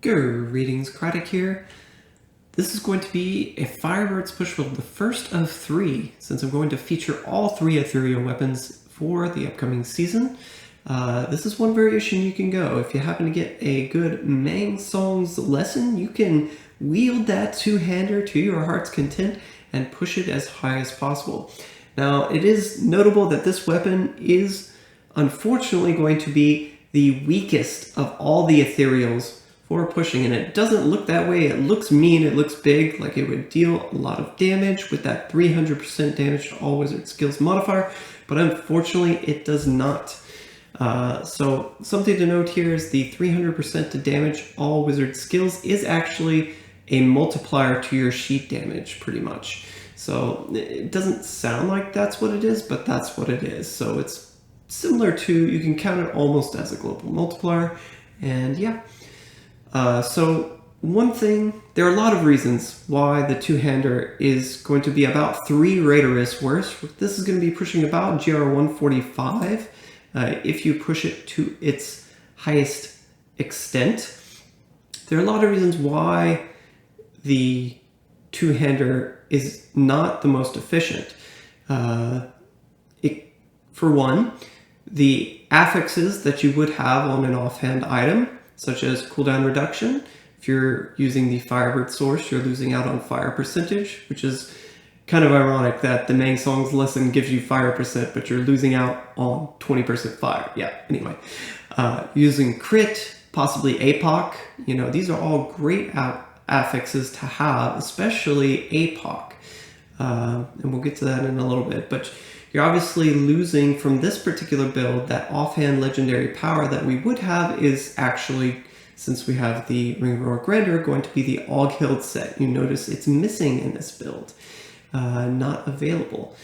Greetings, Craddock here. This is going to be a Firebirds push build, the first of 3, since I'm going to feature all 3 Ethereal weapons for the upcoming season. This is one variation you can go. If you happen to get a good Mang Song's lesson, you can wield that two-hander to your heart's content and push it as high as possible. Now, it is notable that this weapon is unfortunately going to be the weakest of all the Ethereals for pushing, and it doesn't look that way. It looks mean, it looks big, like it would deal a lot of damage with that 300% damage to all wizard skills modifier, but unfortunately it does not. So something to note here is the 300% to damage all wizard skills is actually a multiplier to your sheet damage, pretty much. So it doesn't sound like that's what it is, but that's what it is. So it's similar to, you can count it almost as a global multiplier, and yeah. So one thing, there are a lot of reasons why the two-hander is going to be about 3 Raiderus worse. This is going to be pushing about GR145 if you push it to its highest extent. There are a lot of reasons why the two-hander is not the most efficient. For one, the affixes that you would have on an offhand item, such as cooldown reduction. If you're using the Firebird source, you're losing out on fire percentage, which is kind of ironic that the Mang Song's lesson gives you fire percent, but you're losing out on 20% fire. Yeah, anyway. Using crit, possibly APOC, you know, these are all great affixes to have, especially APOC. And we'll get to that in a little bit, but you're obviously losing from this particular build. That offhand legendary power that we would have is actually, since we have the Ring of Roar Grandeur, going to be the Og-Hild set. You notice it's missing in this build, not available,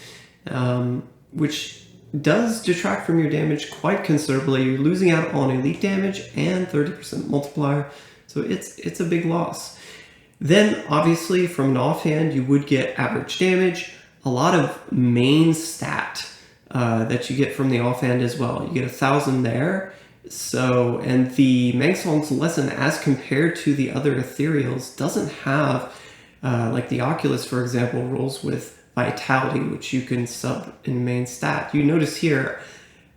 which does detract from your damage quite considerably. You're losing out on elite damage and 30% multiplier, so it's a big loss. Then obviously from an offhand you would get average damage, a lot of main stat that you get from the offhand as well. You get 1,000 there. So, and the Mang Song's lesson as compared to the other Ethereals doesn't have, like the Oculus, for example, rolls with Vitality, which you can sub in main stat. You notice here,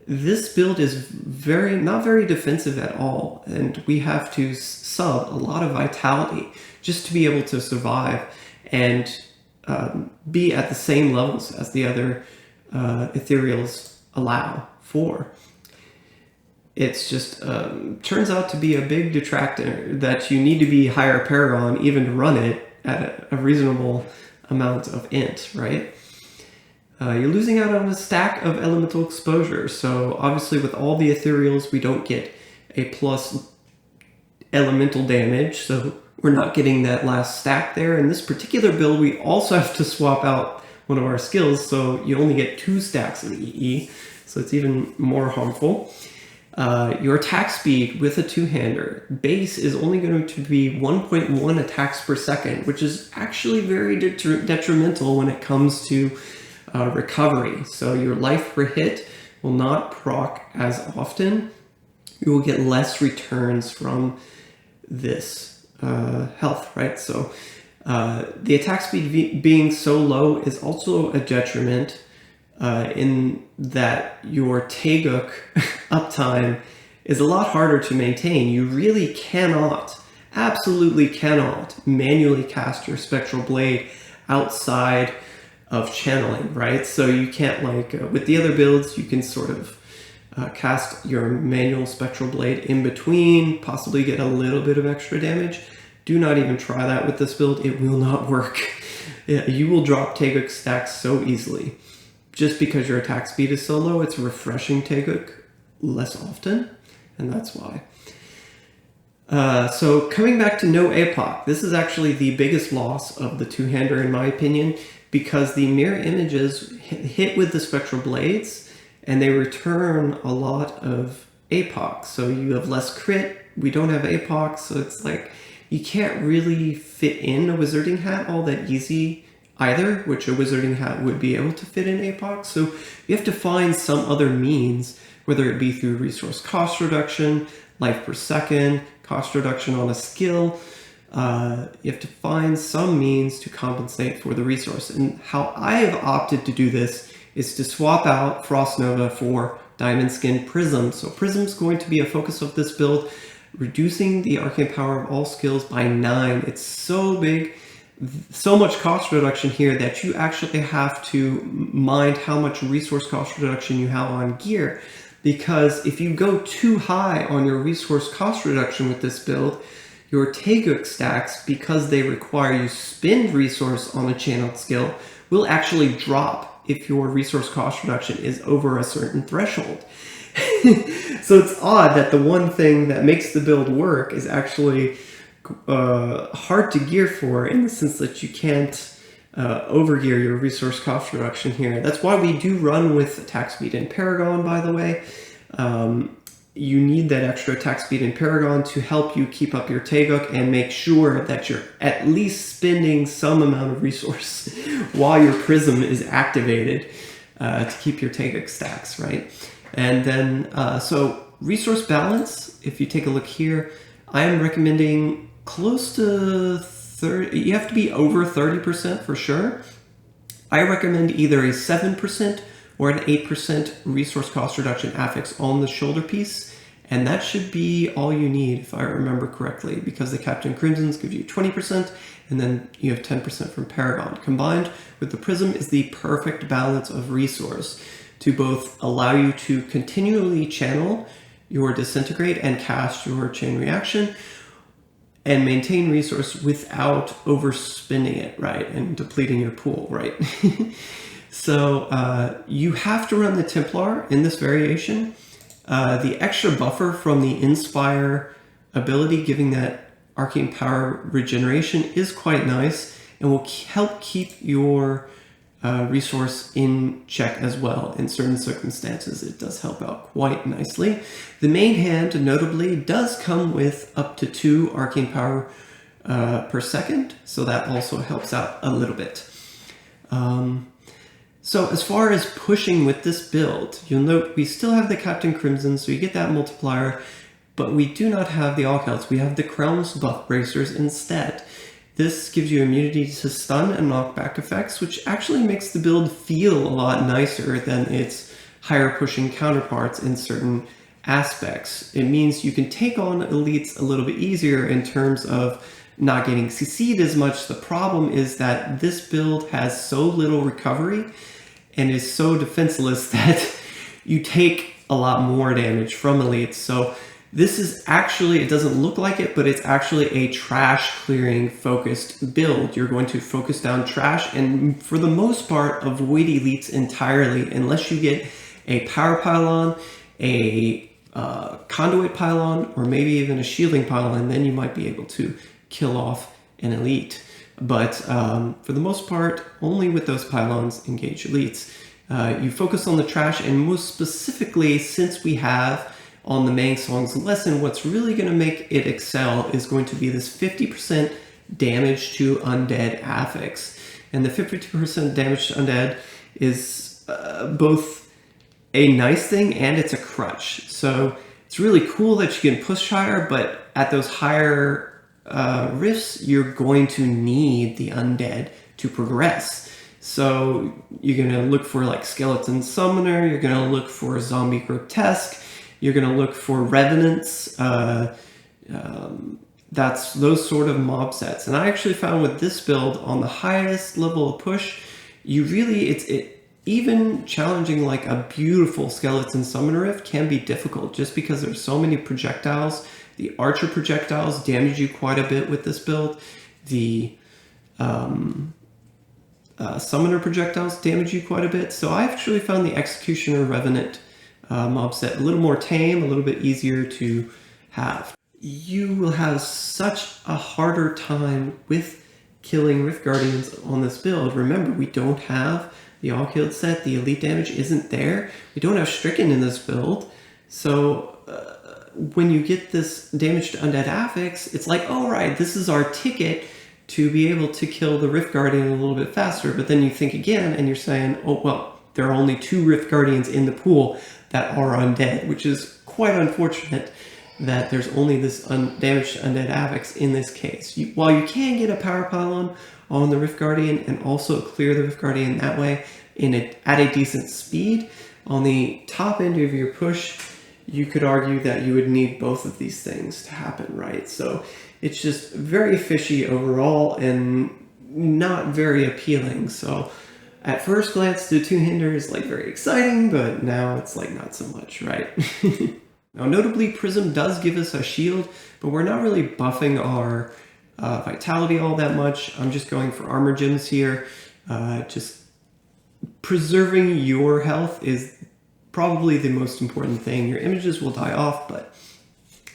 this build is not very defensive at all, and we have to sub a lot of Vitality just to be able to survive and be at the same levels as the other Ethereals allow for. It's just turns out to be a big detractor that you need to be higher Paragon even to run it at a reasonable amount of int, right? You're losing out on a stack of elemental exposure. So obviously with all the Ethereals we don't get a plus elemental damage, so we're not getting that last stack there. In this particular build, we also have to swap out one of our skills, so you only get 2 stacks of EE, so it's even more harmful. Your attack speed with a two-hander base is only going to be 1.1 attacks per second, which is actually very detrimental when it comes to recovery. So your life per hit will not proc as often. You will get less returns from this health, right? So the attack speed being so low is also a detriment in that your Taeguk uptime is a lot harder to maintain. You really cannot, absolutely cannot manually cast your Spectral Blade outside of channeling, right? So you can't, like with the other builds, you can sort of cast your manual Spectral Blade in between, possibly get a little bit of extra damage. Do not even try that with this build. It will not work. You will drop Taeguk stacks so easily. Just because your attack speed is so low, it's refreshing Taeguk less often, and that's why. So coming back to no APOC, this is actually the biggest loss of the two-hander in my opinion, because the mirror images hit with the Spectral Blades, and they return a lot of APOC. So you have less crit, we don't have APOC, so it's like, you can't really fit in a Wizarding Hat all that easy either, which a Wizarding Hat would be able to fit in APOC. So you have to find some other means, whether it be through resource cost reduction, life per second, cost reduction on a skill, you have to find some means to compensate for the resource. And how I have opted to do this is to swap out Frost Nova for Diamond Skin Prism. So Prism is going to be a focus of this build, reducing the arcane power of all skills by 9. It's so big, so much cost reduction here that you actually have to mind how much resource cost reduction you have on gear. Because if you go too high on your resource cost reduction with this build, your Taeguk stacks, because they require you spend resource on a channeled skill, will actually drop if your resource cost reduction is over a certain threshold. So it's odd that the one thing that makes the build work is actually hard to gear for, in the sense that you can't overgear your resource cost reduction here. That's why we do run with attack speed in Paragon, by the way. You need that extra attack speed in Paragon to help you keep up your Taeguk and make sure that you're at least spending some amount of resource while your Prism is activated to keep your Taeguk stacks, right? And then, so resource balance, if you take a look here, I am recommending close to 30, you have to be over 30% for sure. I recommend either a 7% or an 8% resource cost reduction affix on the shoulder piece. And that should be all you need, if I remember correctly, because the Captain Crimson's give you 20%, and then you have 10% from Paragon. Combined with the Prism is the perfect balance of resource to both allow you to continually channel your Disintegrate and cast your Chain Reaction, and maintain resource without overspending it, right, and depleting your pool, right? So you have to run the Templar in this variation. The extra buffer from the Inspire ability, giving that arcane power regeneration, is quite nice and will help keep your resource in check as well. In certain circumstances, it does help out quite nicely. The main hand, notably, does come with up to 2 arcane power per second, so that also helps out a little bit. So as far as pushing with this build, you'll note we still have the Captain Crimson, so you get that multiplier, but we do not have the Alkals. We have the Crown's buff bracers instead. This gives you immunity to stun and knockback effects, which actually makes the build feel a lot nicer than its higher pushing counterparts in certain aspects. It means you can take on elites a little bit easier in terms of not getting CC'd as much. The problem is that this build has so little recovery and is so defenseless that you take a lot more damage from elites. So this is actually, it doesn't look like it, but it's actually a trash clearing focused build. You're going to focus down trash and for the most part avoid elites entirely, unless you get a power pylon, a conduit pylon, or maybe even a shielding pylon. Then you might be able to kill off an elite. But for the most part, only with those pylons engage elites. You focus on the trash, and most specifically, since we have on the Mang Song's lesson, what's really going to make it excel is going to be this 50% damage to undead affix. And the 50% damage to undead is both a nice thing and it's a crutch. So it's really cool that you can push higher, but at those higher rifts, you're going to need the undead to progress. So you're going to look for like Skeleton Summoner, you're going to look for Zombie Grotesque, you're going to look for Revenants, that's those sort of mob sets. And I actually found with this build, on the highest level of push, you really, even challenging like a beautiful Skeleton Summoner rift can be difficult just because there's so many projectiles. The Archer projectiles damage you quite a bit with this build. The Summoner projectiles damage you quite a bit. So I actually found the Executioner Revenant mob set a little more tame, a little bit easier to have. You will have such a harder time with killing Rift Guardians on this build. Remember, we don't have the all-killed set. The elite damage isn't there. We don't have Stricken in this build. So when you get this damage to undead affix, it's like, oh right, this is our ticket to be able to kill the Rift Guardian a little bit faster. But then you think again and you're saying, oh well, there are only 2 Rift Guardians in the pool that are undead, which is quite unfortunate. that there's only this damaged Undead Avex in this case. While you can get a power pylon on the Rift Guardian and also clear the Rift Guardian that way at a decent speed, on the top end of your push, you could argue that you would need both of these things to happen, right? So it's just very fishy overall and not very appealing. So at first glance, the two-hander is like very exciting, but now it's like not so much, right? Now, notably, Prism does give us a shield, but we're not really buffing our vitality all that much. I'm just going for armor gems here. Just preserving your health is probably the most important thing. Your images will die off, but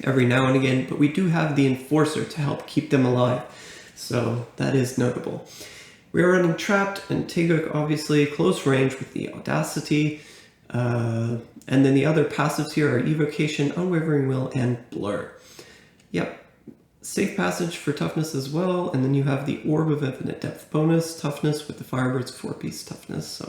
every now and again, but we do have the Enforcer to help keep them alive. So that is notable. We are running Trapped and Taeguk, obviously, close range with the Audacity. And then the other passives here are Evocation, Unwavering Will, and Blur. Yep, Safe Passage for toughness as well, and then you have the Orb of Infinite Depth bonus, toughness with the Firebirds 4-piece toughness.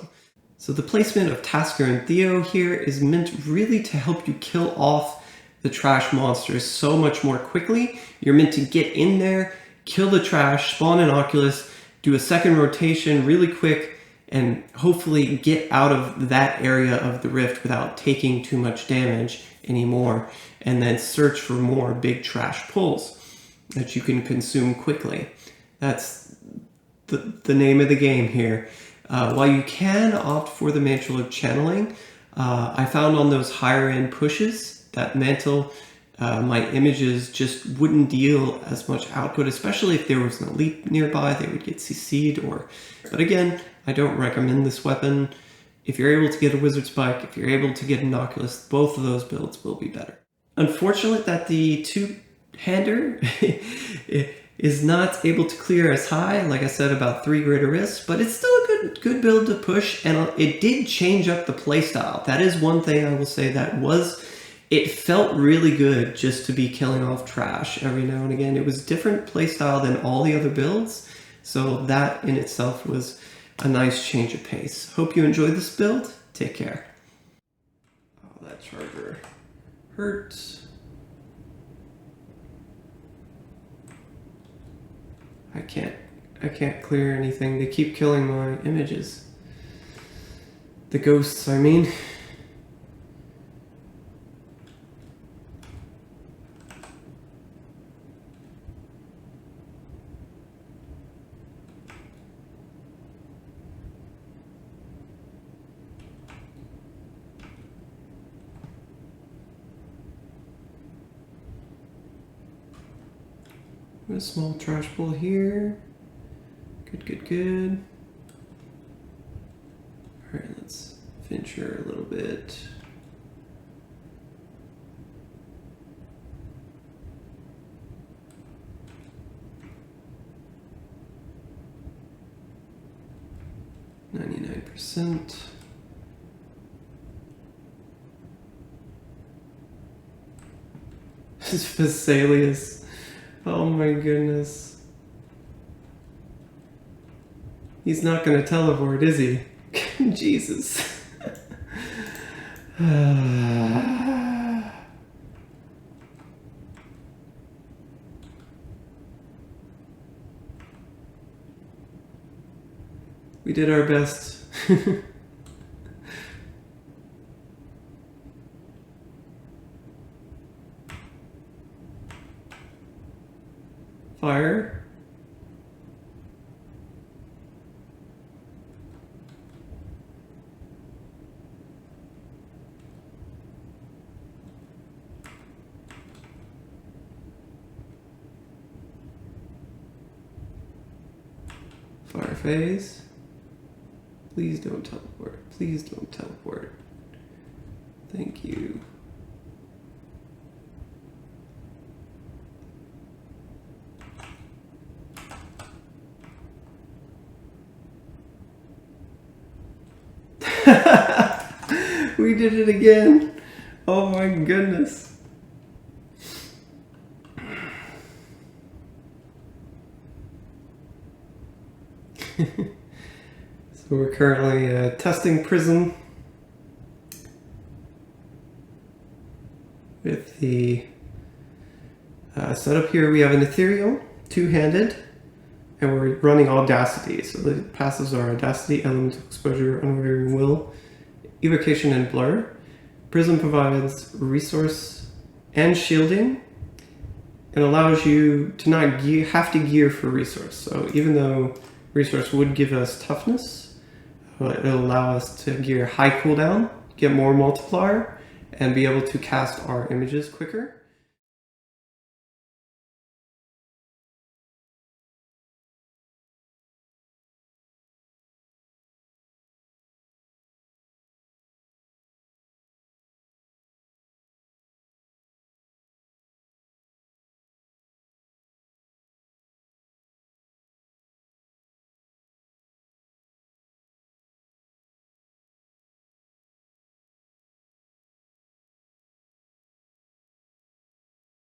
So the placement of Tasker and Theo here is meant really to help you kill off the trash monsters so much more quickly. You're meant to get in there, kill the trash, spawn an Oculus, do a second rotation really quick, and hopefully get out of that area of the rift without taking too much damage anymore, and then search for more big trash pulls that you can consume quickly. That's the name of the game here. While you can opt for the Mantle of Channeling, I found on those higher end pushes that Mantle, my images just wouldn't deal as much output, especially if there was an elite nearby. They would get CC'd but again, I don't recommend this weapon. If you're able to get a Wizard Spike, if you're able to get an Oculus, both of those builds will be better. Unfortunate that the two-hander is not able to clear as high, like I said, about 3 greater risks, but it's still a good build to push, and it did change up the playstyle. That is one thing I will say it felt really good just to be killing off trash every now and again. It was different playstyle than all the other builds, so that in itself was a nice change of pace. Hope you enjoyed this build. Take care. Oh, that charger hurts. I can't clear anything. They keep killing my images. The ghosts, I mean. A small trash pull here. Good. Alright, let's venture a little bit. %. Vesalius. Oh my goodness. He's not gonna teleport, is he? Jesus. We did our best. Fire. Fire phase. Please don't teleport. Please don't teleport. Thank you. We did it again. Oh my goodness. So we're currently testing Prism with the setup here, we have an Ethereal, two-handed, and we're running Audacity. So the passives are Audacity, Elemental Exposure, Unwavering Will, Evocation, and Blur. Prism provides resource and shielding, and allows you to not have to gear for resource. So even though resource would give us toughness, it'll allow us to gear high cooldown, get more multiplier, and be able to cast our images quicker.